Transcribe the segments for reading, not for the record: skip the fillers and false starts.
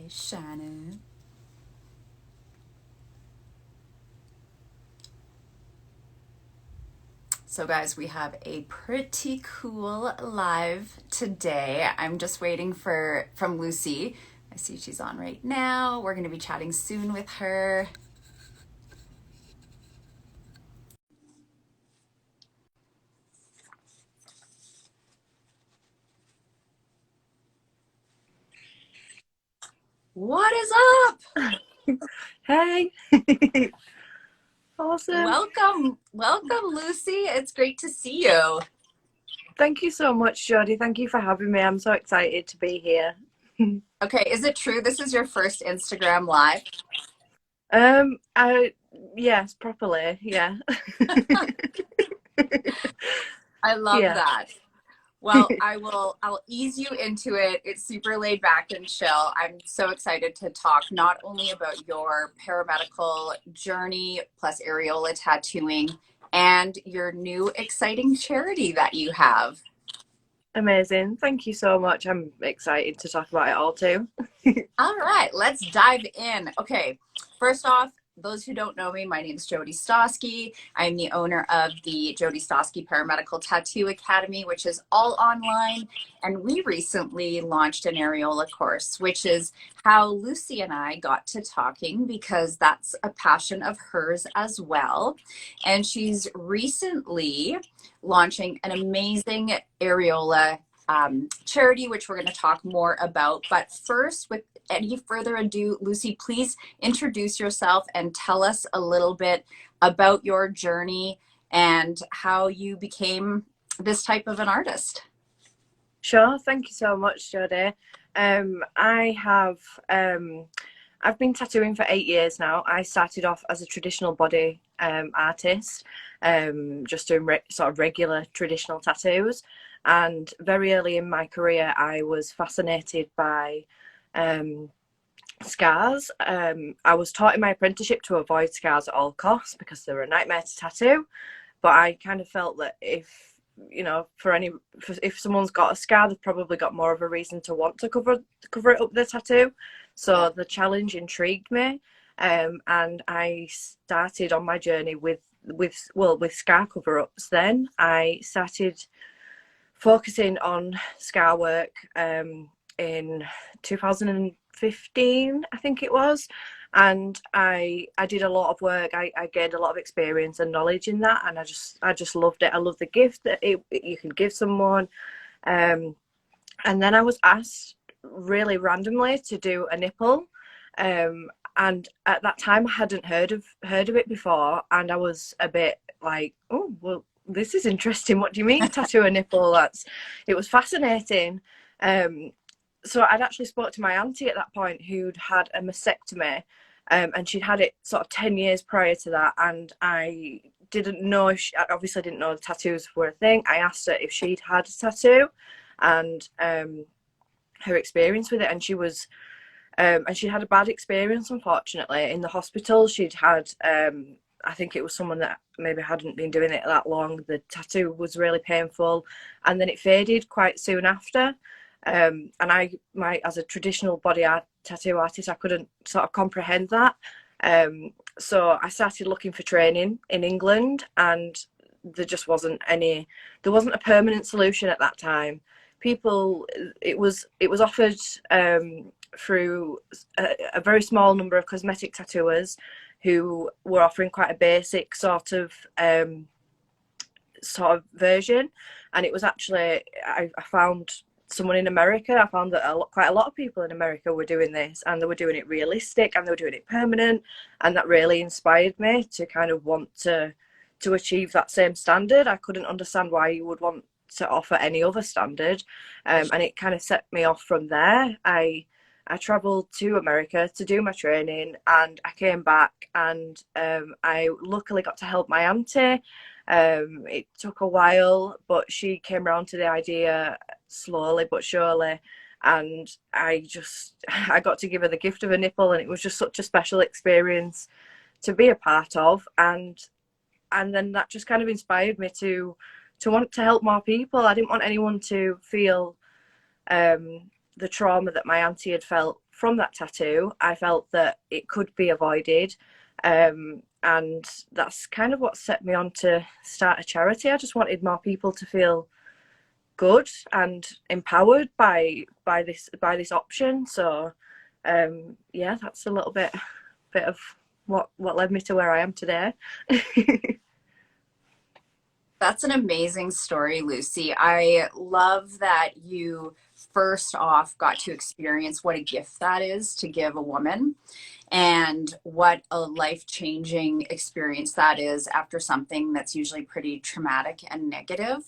Hey, Shannon. So, guys, we have a pretty cool live today. I'm just waiting for from Lucy. I see she's on right now. We're going to be chatting soon with her. What is up? Hey, awesome. Welcome, Lucy. It's great to see you. Thank you so much, Jody. Thank you for having me. I'm so excited to be here. Okay, is it true this is your first Instagram live? I yes, properly, yeah. I love Yeah, that. Well, I'll ease you into it. It's super laid back and chill. I'm so excited to talk not only about your paramedical journey plus areola tattooing and your new exciting charity that you have. amazing. Thank you so much. I'm excited to talk about it all too. All right, let's dive in. Okay, first off, those who don't know me, my name is Jody Stoski. I'm the owner of the Jody Stoski Paramedical Tattoo Academy, which is all online. And we recently launched an areola course, which is how Lucy and I got to talking because that's a passion of hers as well. And she's recently launching an amazing areola charity, which we're going to talk more about. But first, with any further ado, Lucy, please introduce yourself and tell us a little bit about your journey and how you became this type of an artist. Sure, thank you so much, Jody. I have I've been tattooing for 8 years now. I started off as a traditional body artist, just doing sort of regular traditional tattoos. And very early in my career, I was fascinated by um, scars. I was taught in my apprenticeship to avoid scars at all costs because they were a nightmare to tattoo. But I kind of felt that if someone's got a scar, they've probably got more of a reason to want to cover it up with a tattoo. Yeah. So the challenge intrigued me, and I started on my journey with scar cover ups. Then I started focusing on scar work in 2015, I think it was. And I did a lot of work. I gained a lot of experience and knowledge in that, and I just loved it. I love the gift that you can give someone. Um, and then I was asked really randomly to do a nipple, um, and at that time I hadn't heard of it before, and I was a bit like, oh well, this is interesting. What do you mean tattoo a nipple? It was fascinating. Um, so I'd actually spoke to my auntie at that point who'd had a mastectomy, and she'd had it sort of 10 years prior to that, and I obviously didn't know the tattoos were a thing. I asked her if she'd had a tattoo and her experience with it, and she had a bad experience, unfortunately, in the hospital. She'd had I think it was someone that maybe hadn't been doing it that long. The tattoo was really painful, and then it faded quite soon after. And as a traditional body art tattoo artist, I couldn't sort of comprehend that. So I started looking for training in England, and there just wasn't any. There wasn't a permanent solution at that time. People, it was offered through a very small number of cosmetic tattooers who were offering quite a basic sort of version, and it was actually I found someone in America. I found that quite a lot of people in America were doing this, and they were doing it realistic, and they were doing it permanent, and that really inspired me to kind of want to achieve that same standard. I couldn't understand why you would want to offer any other standard, and it kind of set me off from there. I travelled to America to do my training, and I came back, and I luckily got to help my auntie. It took a while, but she came around to the idea slowly but surely, and I got to give her the gift of a nipple, and it was just such a special experience to be a part of, and then that just kind of inspired me to want to help more people. I didn't want anyone to feel the trauma that my auntie had felt from that tattoo, I felt that it could be avoided. And that's kind of what set me on to start a charity. I just wanted more people to feel good and empowered by this option. So yeah, that's a little bit of what led me to where I am today. That's an amazing story, Lucy. I love that you first off got to experience what a gift that is to give a woman and what a life-changing experience that is after something that's usually pretty traumatic and negative.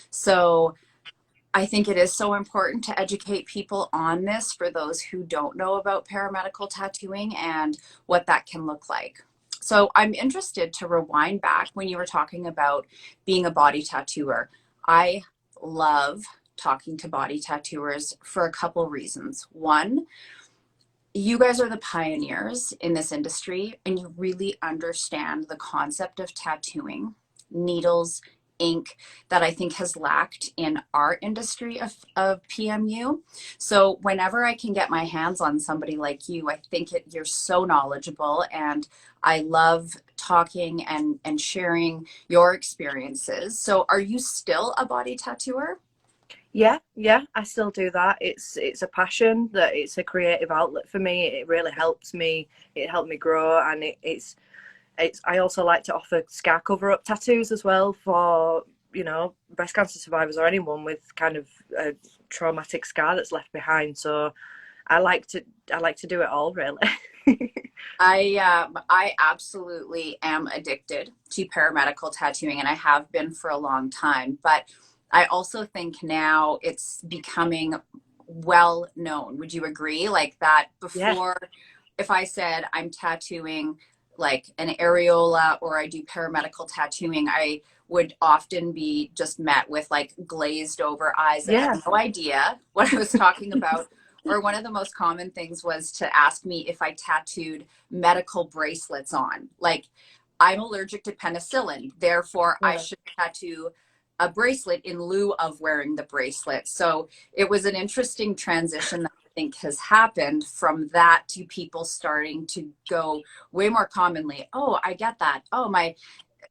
So I think it is so important to educate people on this for those who don't know about paramedical tattooing and what that can look like. So I'm interested to rewind back when you were talking about being a body tattooer. I love talking to body tattooers for a couple reasons. One, you guys are the pioneers in this industry and you really understand the concept of tattooing, needles, ink, that I think has lacked in our industry of PMU. So whenever I can get my hands on somebody like you, I think you're so knowledgeable, and I love talking and sharing your experiences. So are you still a body tattooer? Yeah, I still do that. It's a passion, that it's a creative outlet for me. It really helps me. It helped me grow, and it's I also like to offer scar cover up tattoos as well for, breast cancer survivors or anyone with kind of a traumatic scar that's left behind. So I like to do it all, really. I absolutely am addicted to paramedical tattooing, and I have been for a long time. But I also think now it's becoming well known. Would you agree? Like that Yeah, before, if I said I'm tattooing like an areola or I do paramedical tattooing, I would often be just met with like glazed over eyes that had yeah, no idea what I was talking about. Or one of the most common things was to ask me if I tattooed medical bracelets on. Like, I'm allergic to penicillin, therefore I yeah, should tattoo a bracelet in lieu of wearing the bracelet. So it was an interesting transition that I think has happened from that to people starting to go way more commonly, oh, I get that. Oh,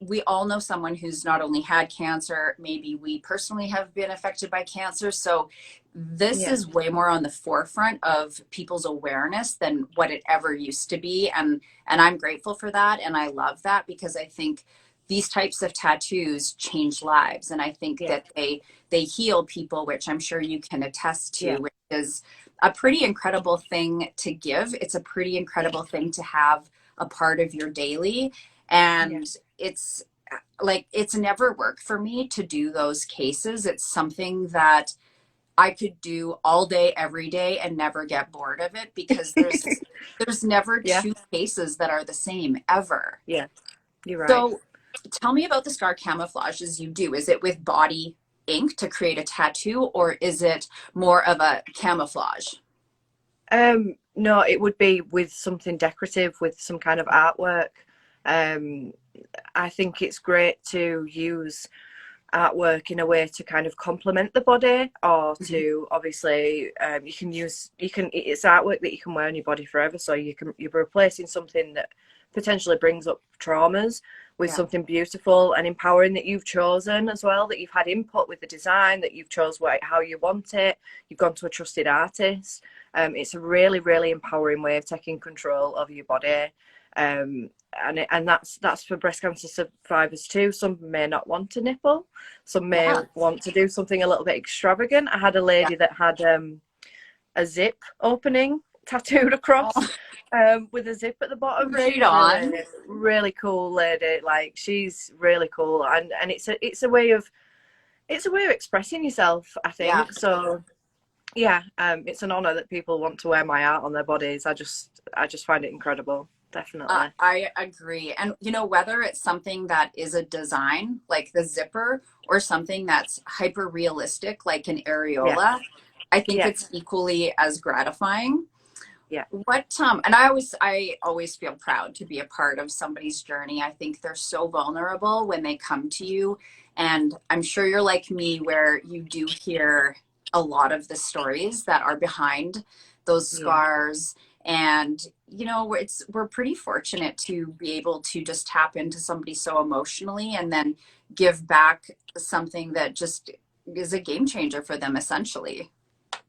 we all know someone who's not only had cancer, maybe we personally have been affected by cancer. So this yeah, is way more on the forefront of people's awareness than what it ever used to be. And I'm grateful for that. And I love that because I think these types of tattoos change lives. And I think yeah, that they heal people, which I'm sure you can attest to, yeah, which is a pretty incredible thing to give. It's a pretty incredible thing to have a part of your daily. yeah, And it's like it's never worked for me to do those cases. It's something that I could do all day every day and never get bored of it because there's never yeah, two cases that are the same ever. yeah. You're right. So tell me about the scar camouflages you do. Is it with body ink to create a tattoo or is it more of a camouflage? No, it would be with something decorative, with some kind of artwork. Um, I think it's great to use artwork in a way to kind of complement the body, or Mhm. to obviously it's artwork that you can wear on your body forever. So you're replacing something that potentially brings up traumas with Yeah. something beautiful and empowering that you've chosen as well, that you've had input with the design, that you've chose how you want it, you've gone to a trusted artist. It's a really, really empowering way of taking control over your body. And that's for breast cancer survivors too. Some may not want a nipple, some may Yeah. want to do something a little bit extravagant. I had a Yeah. lady that had a zip opening tattooed across, Oh, with a zip at the bottom. right She's really, on. really cool lady. Like, she's really cool, and it's a way of expressing yourself, I Yeah. think. So yeah, it's an honor that people want to wear my art on their bodies. I just find it incredible. Definitely. I agree. And whether it's something that is a design, like the zipper, or something that's hyper realistic, like an Yeah, areola, I think yeah, it's equally as gratifying. yeah, And I always feel proud to be a part of somebody's journey. I think they're so vulnerable when they come to you. And I'm sure you're like me, where you do hear a lot of the stories that are behind those Yeah. scars. And you know, we're pretty fortunate to be able to just tap into somebody so emotionally and then give back something that just is a game changer for them, essentially.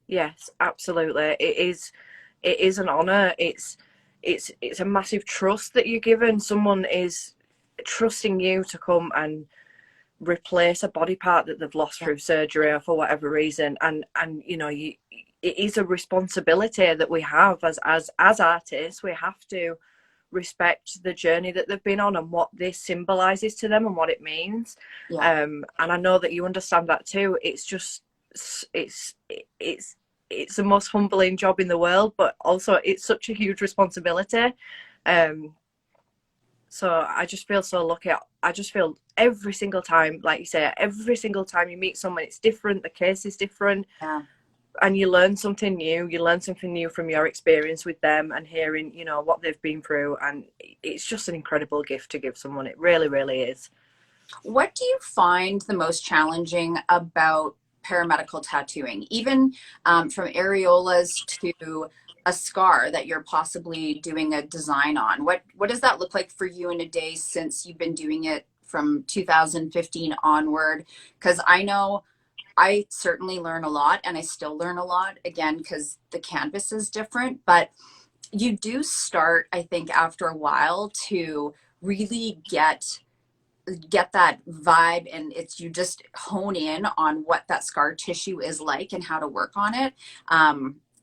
Yes, absolutely. It is an honor. It's a massive trust that you're given. Someone is trusting you to come and replace a body part that they've lost Yeah. through surgery or for whatever reason, and you know, it is a responsibility that we have as artists. We have to respect the journey that they've been on and what this symbolizes to them and what it means. Yeah. And I know that you understand that too. It's just it's it's it's the most humbling job in the world, but also it's such a huge responsibility. um so I just feel so lucky. I just feel every single time, like you say, every single time you meet someone, it's different, the case is different, Yeah. and you learn something new. You learn something new from your experience with them and hearing, you know, what they've been through. And it's just an incredible gift to give someone. It really, really is. What do you find the most challenging about paramedical tattooing, even from areolas to a scar that you're possibly doing a design on? What does that look like for you in a day since you've been doing it from 2015 onward? Because I know I certainly learn a lot, and I still learn a lot, again, because the canvas is different. But you do start, I think, after a while to really get that vibe, and it's you just hone in on what that scar tissue is like and how to work on it.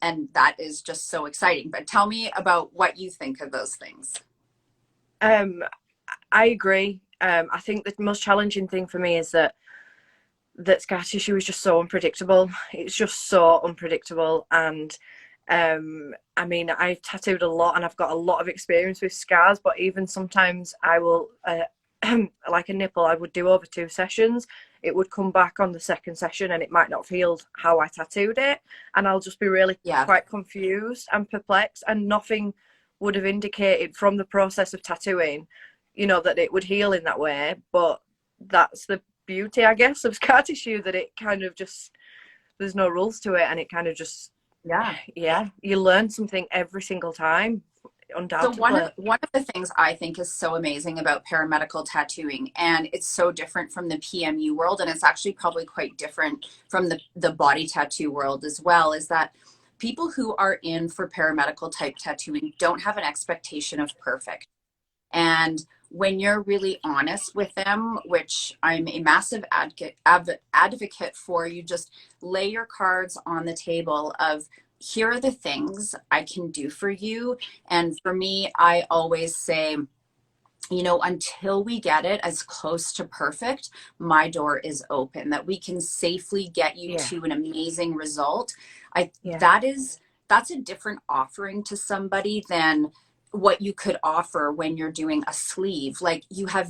And that is just so exciting. But tell me about what you think of those things. um I agree. I think the most challenging thing for me is that scar tissue is just so unpredictable. It's just so unpredictable. And I mean, I've tattooed a lot and I've got a lot of experience with scars, but even sometimes I will like a nipple, I would do over 2 sessions. It would come back on the second session and it might not feel how I tattooed it, and I'll just be really Yeah. quite confused and perplexed, and nothing would have indicated from the process of tattooing, you know, that it would heal in that way. But that's the beauty, I guess, of scar tissue, that it kind of just, there's no rules to it, and it kind of just, Yeah. yeah, you learn something every single time, So one undoubtedly. of one of the things I think is so amazing about paramedical tattooing, and it's so different from the PMU world, and it's actually probably quite different from the body tattoo world as well, is that people who are in for paramedical type tattooing don't have an expectation of perfect. And when you're really honest with them, which I'm a massive advocate for, you just lay your cards on the table of, here are the things I can do for you. And for me, I always say, you know, until we get it as close to perfect, my door is open, that we can safely get you Yeah, to an amazing result. I yeah, that is that's a different offering to somebody than what you could offer when you're doing a sleeve. Like you have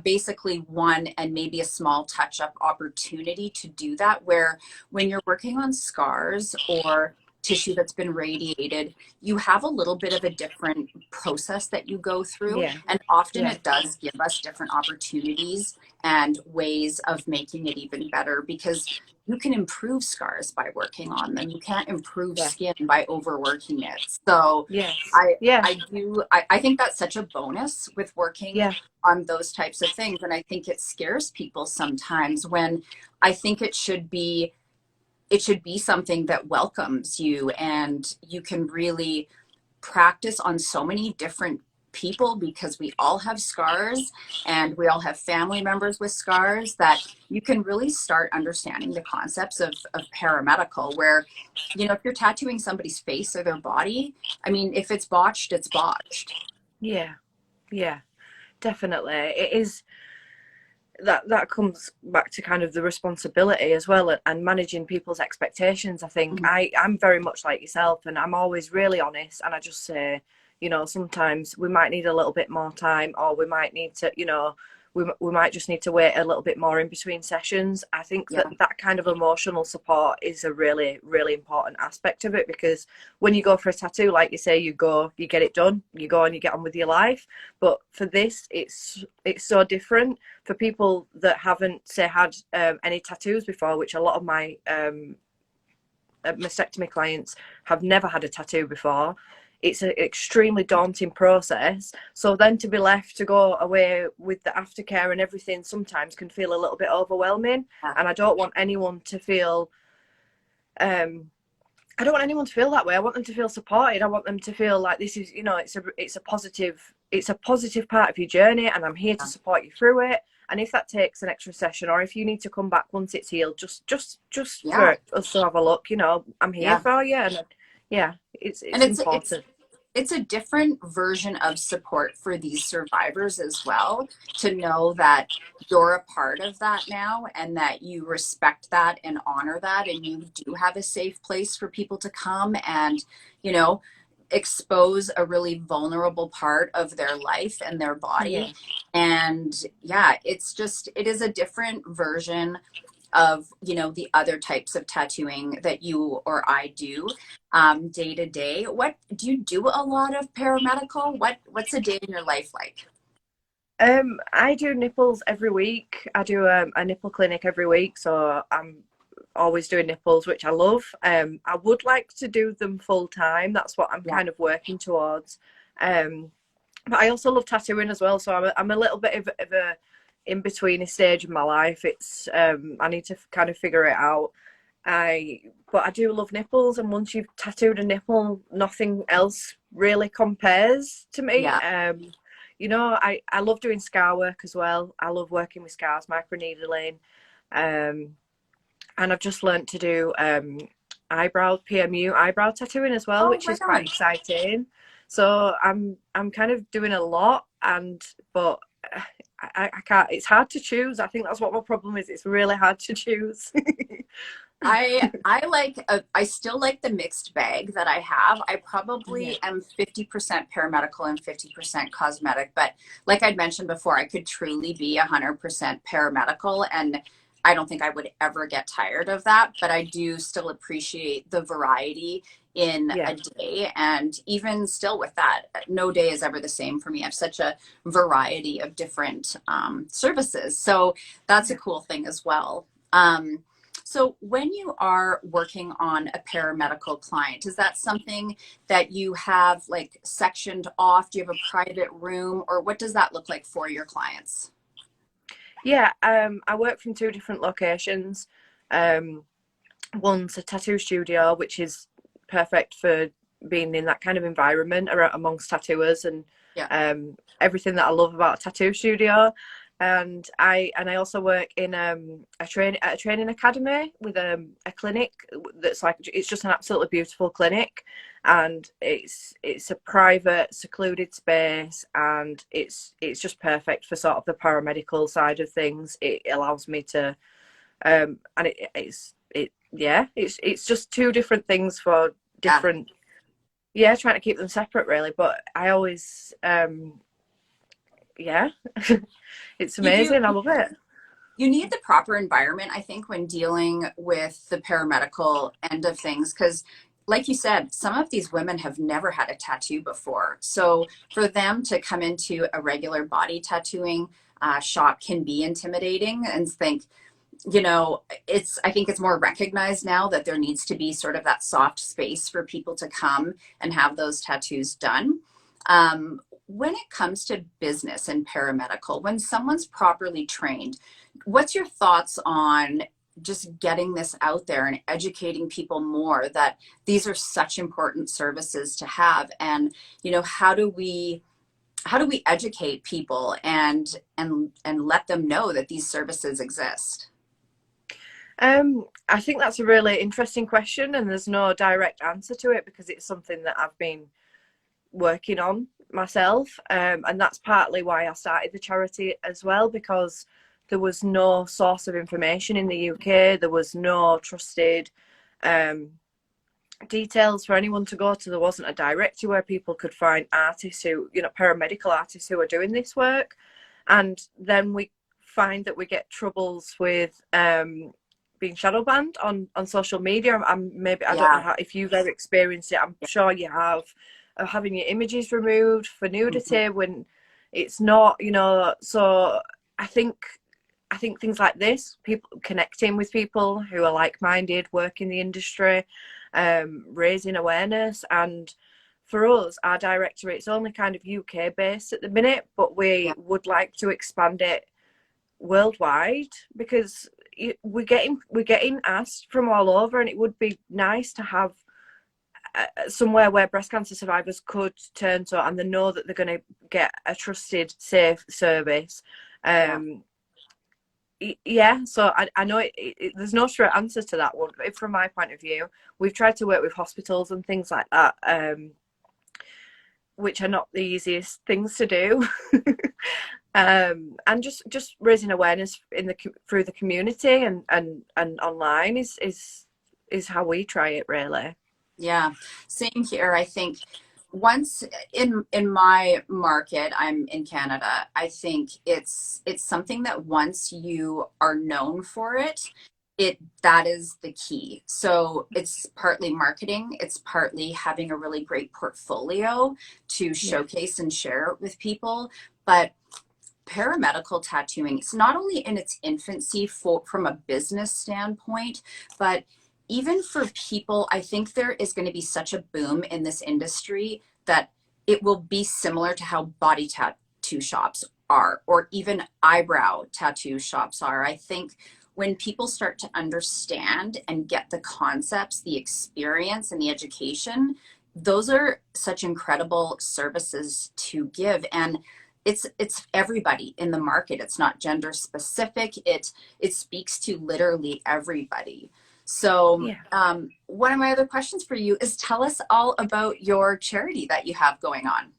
basically one and maybe a small touch up opportunity to do that, where when you're working on scars or tissue that's been radiated, you have a little bit of a different process that you go through. yeah, And often yeah, it does give us different opportunities and ways of making it even better, because you can improve scars by working on them. You can't improve yeah, skin by overworking it. So yes, I yeah, I think that's such a bonus with working yeah, on those types of things. And I think it scares people sometimes, when I think it should be something that welcomes you, and you can really practice on so many different people, because we all have scars and we all have family members with scars, that you can really start understanding the concepts of paramedical, where, you know, if you're tattooing somebody's face or their body, I mean, if it's botched, it's botched. yeah, yeah, definitely. It is, that comes back to kind of the responsibility as well, and managing people's expectations. I think Mhm. I'm very much like yourself, and I'm always really honest, and I just say, you know, sometimes we might need a little bit more time, or we might need to, you know, we might just need to wait a little bit more in between sessions. I think that Yeah. that kind of emotional support is a really, really important aspect of it, because when you go for a tattoo, like you say, you go, you get it done, you go and you get on with your life. But for this, it's so different. For people that haven't, say, had any tattoos before, which a lot of my mastectomy clients have never had a tattoo before. It's an extremely daunting process. So then to be left to go away with the aftercare and everything sometimes can feel a little bit overwhelming. Yeah. And I don't want anyone to feel I don't want anyone to feel that way. I want them to feel supported. I want them to feel like this is, it's a positive part of your journey, and I'm here to support you through it. And if that takes an extra session, or if you need to come back once it's healed, just Yeah. for us to have a look, I'm here for you. And yeah, it's And important. it's a different version of support for these survivors as well, to know that you're a part of that now, and that you respect that and honor that, and you do have a safe place for people to come and, expose a really vulnerable part of their life and their body. And yeah, it is a different version of the other types of tattooing that you or I do day to day. What do you do? A lot of paramedical? What's a day in your life like? I do nipples every week. I do a nipple clinic every week, so I'm always doing nipples, which I love. I would like to do them full time. That's what I'm kind of working towards. But I also love tattooing as well, so I'm a little bit of a in between stage in my life. It's I need to kind of figure it out. But I do love nipples, and once you've tattooed a nipple, nothing else really compares to me. Yeah. I love doing scar work as well. I love working with scars, microneedling, and I've just learnt to do PMU eyebrow tattooing as well, Oh which my is quite gosh. exciting. So I'm kind of doing a lot, but I can't. It's hard to choose. I think that's what my problem is. It's really hard to choose. I still like the mixed bag that I have. I probably am 50% paramedical and 50% cosmetic, but like I'd mentioned before, I could truly be 100% paramedical, and I don't think I would ever get tired of that, but I do still appreciate the variety in Yeah. a day. And even still with that, no day is ever the same for me. I have such a variety of different services. So that's a cool thing as well. So when you are working on a paramedical client, is that something that you have like sectioned off? Do you have a private room, or what does that look like for your clients? Yeah, I work from 2 different locations. One's a tattoo studio, which is perfect for being in that kind of environment amongst tattooers and everything that I love about a tattoo studio. And I also work in a training academy with a clinic that's like, it's just an absolutely beautiful clinic, and it's a private secluded space, and it's just perfect for sort of the paramedical side of things. It allows me to and it's just 2 different things for different trying to keep them separate really, but I always it's You do. amazing. I love it. You need the proper environment, I think, when dealing with the paramedical end of things, because like you said, some of these women have never had a tattoo before. So for them to come into a regular body tattooing shop can be intimidating, and think, I think it's more recognized now that there needs to be sort of that soft space for people to come and have those tattoos done. When it comes to business and paramedical, when someone's properly trained, what's your thoughts on just getting this out there and educating people more that these are such important services to have? And, how do we educate people and let them know that these services exist? I think that's a really interesting question, and there's no direct answer to it because it's something that I've been working on myself, and that's partly why I started the charity as well, because there was no source of information in the UK. There was no trusted details for anyone to go to. There wasn't a directory where people could find artists who, paramedical artists who are doing this work. And then we find that we get troubles with being shadow banned on social media. I don't know if you've ever experienced it. I'm sure you have, having your images removed for nudity when it's not, so I think things like this, people connecting with people who are like-minded, work in the industry, raising awareness. And for us, our directorate's only kind of UK based at the minute, but we Yeah. would like to expand it worldwide, because we're getting asked from all over, and it would be nice to have somewhere where breast cancer survivors could turn to, and they know that they're going to get a trusted, safe service. Yeah. Yeah, so I know there's no straight answer to that one. From my point of view, we've tried to work with hospitals and things like that, which are not the easiest things to do. And just raising awareness through the community and online is how we try it, really. Yeah, same here. I think once in my market, I'm in Canada, I think it's something that once you are known for it, that is the key. So it's partly marketing, it's partly having a really great portfolio to Yeah, showcase and share with people. But paramedical tattooing, it's not only in its infancy from a business standpoint, but even for people, I think there is going to be such a boom in this industry that it will be similar to how body tattoo shops are, or even eyebrow tattoo shops are. I think when people start to understand and get the concepts, the experience, and the education, those are such incredible services to give. And it's everybody in the market. It's not gender specific. It speaks to literally everybody. So yeah. one of my other questions for you is, tell us all about your charity that you have going on.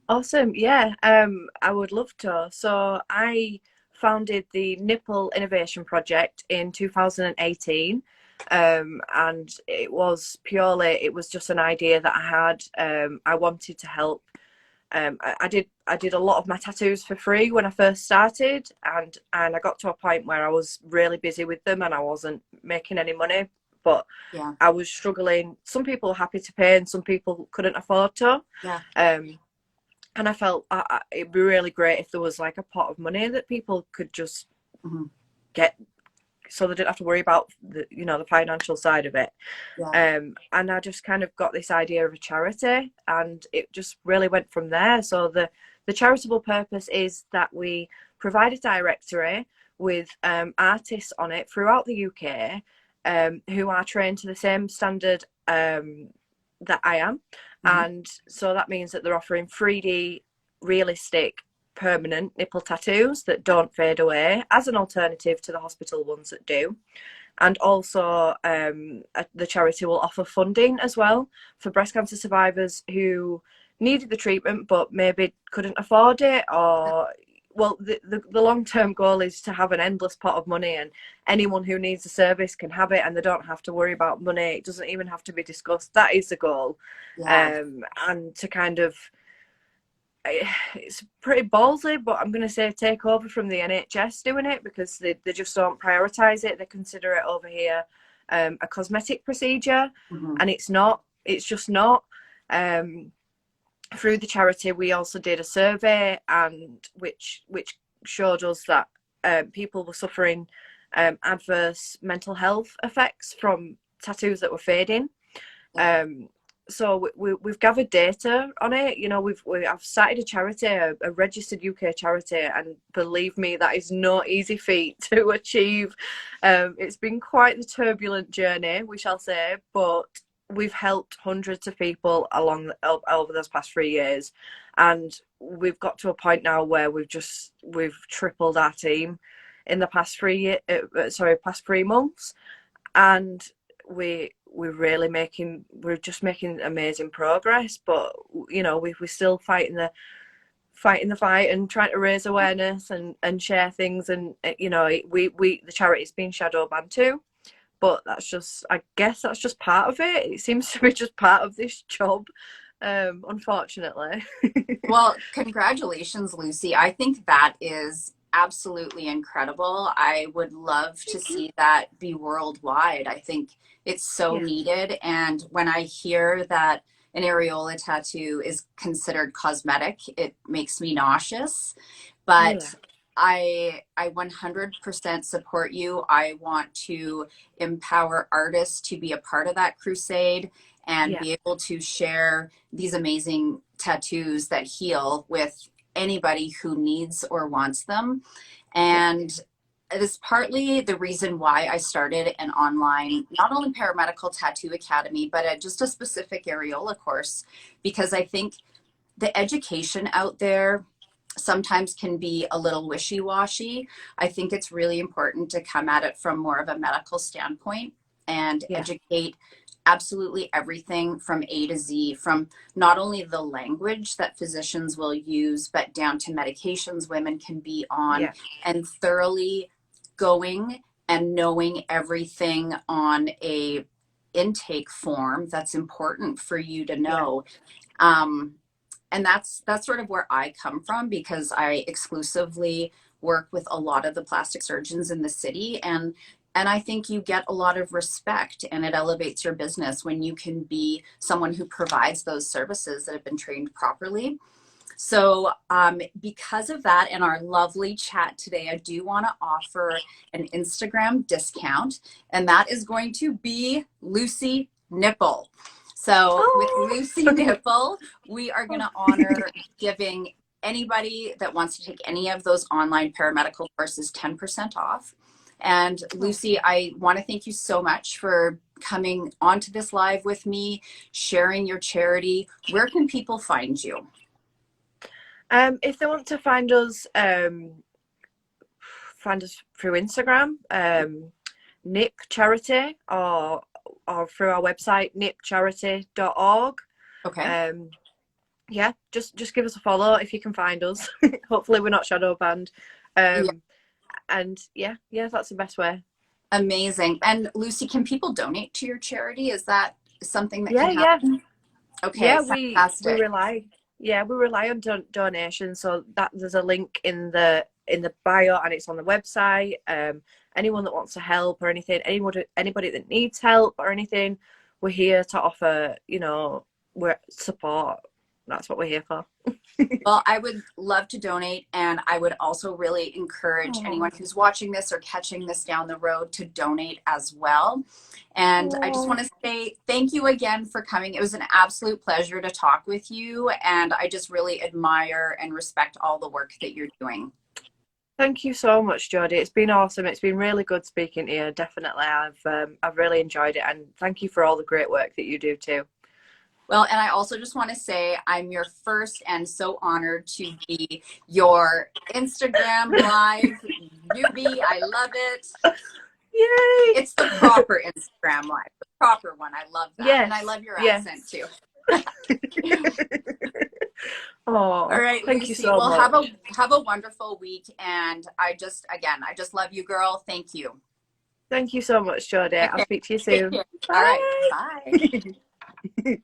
Awesome. Yeah, I would love to. So I founded the Nipple Innovation Project in 2018. And it was just an idea that I had. I wanted to help. I did a lot of my tattoos for free when I first started, and I got to a point where I was really busy with them and I wasn't making any money, but Yeah. I was struggling. Some people were happy to pay and some people couldn't afford to. Yeah. Um, and I felt it'd be really great if there was like a pot of money that people could just Hmm. get, so they didn't have to worry about the financial side of it. Yeah. And I just kind of got this idea of a charity, and it just really went from there. So the charitable purpose is that we provide a directory with artists on it throughout the UK, who are trained to the same standard that I am. Hmm. And so that means that they're offering 3D realistic permanent nipple tattoos that don't fade away, as an alternative to the hospital ones that do. And also, the charity will offer funding as well for breast cancer survivors who needed the treatment but maybe couldn't afford it. Or, well, the long-term goal is to have an endless pot of money, and anyone who needs a service can have it, and they don't have to worry about money. It doesn't even have to be discussed. That is the goal. Yeah. And to kind of, it's pretty ballsy, but I'm going to say take over from the NHS doing it, because they just don't prioritise it. They consider it over here a cosmetic procedure, Hmm. and it's not. It's just not. Through the charity, we also did a survey, and which showed us that people were suffering adverse mental health effects from tattoos that were fading. Yeah. So we've gathered data on it. I've started a charity, a registered UK charity, and believe me, that is no easy feat to achieve. It's been quite the turbulent journey, we shall say, but we've helped hundreds of people over those past 3 years, and we've got to a point now where we've tripled our team in the past 3 months, and we're just making amazing progress. But we're still fighting the fight and trying to raise awareness and share things. And the charity's been shadow banned too, but I guess that's just part of it. It seems to be just part of this job, unfortunately. Well, congratulations, Lucy. I think that is absolutely incredible. I would love to Thank you. see that be worldwide. I think it's so Yeah, needed. And when I hear that an areola tattoo is considered cosmetic, it makes me nauseous. But yeah, I 100% support you. I want to empower artists to be a part of that crusade and Yeah, be able to share these amazing tattoos that heal with anybody who needs or wants them. yeah, And it is partly the reason why I started an online, not only Paramedical Tattoo Academy, but just a specific areola course, because I think the education out there sometimes can be a little wishy-washy. I think it's really important to come at it from more of a medical standpoint and yeah, educate absolutely everything from A to Z, from not only the language that physicians will use, but down to medications women can be on, yeah, and thoroughly going and knowing everything on a intake form that's important for you to yeah, know. And that's sort of where I come from, because I exclusively work with a lot of the plastic surgeons in the city, and I think you get a lot of respect, and it elevates your business when you can be someone who provides those services that have been trained properly. So, because of that and our lovely chat today, I do want to offer an Instagram discount, and that is going to be Lucy Nipple. So, with oh, Lucy Nipple, we are going to honor giving anybody that wants to take any of those online paramedical courses 10% off. And oh. Lucy, I want to thank you so much for coming onto this live with me, sharing your charity. Where can people find you? If they want to find us through Instagram, Nip Charity, or through our website, nipcharity.org. Okay. Yeah, just give us a follow if you can find us. Hopefully we're not shadow banned. Yeah, And yeah, that's the best way. amazing. And Lucy, can people donate to your charity? Is that something that can Yeah, yeah, happen? Okay, yeah. We fantastic. rely. Yeah, we rely on donations. So that there's a link in the bio, and it's on the website. Anyone that wants to help or anything, anybody that needs help or anything, we're here to offer. We're support. That's what we're here for. Well, I would love to donate, and I would also really encourage anyone Oh, who's watching this or catching this down the road to donate as well. And I just oh. want to say thank you again for coming. It was an absolute pleasure to talk with you, and I just really admire and respect all the work that you're doing. Thank you so much, Jody. It's been awesome. It's been really good speaking to you. Definitely, I've really enjoyed it, and thank you for all the great work that you do too. Well, and I also just want to say I'm your first and so honored to be your Instagram live newbie. I love it. Yay! It's the proper Instagram live, the proper one. I love that. And I Yes, love your yes. accent too. All Oh, right, thank you Lucy. so Well, much. have a wonderful week. And I just love you, girl. Thank you. Thank you so much, Jody. I'll Okay. speak to you Take soon. care. All right. Bye. Bye.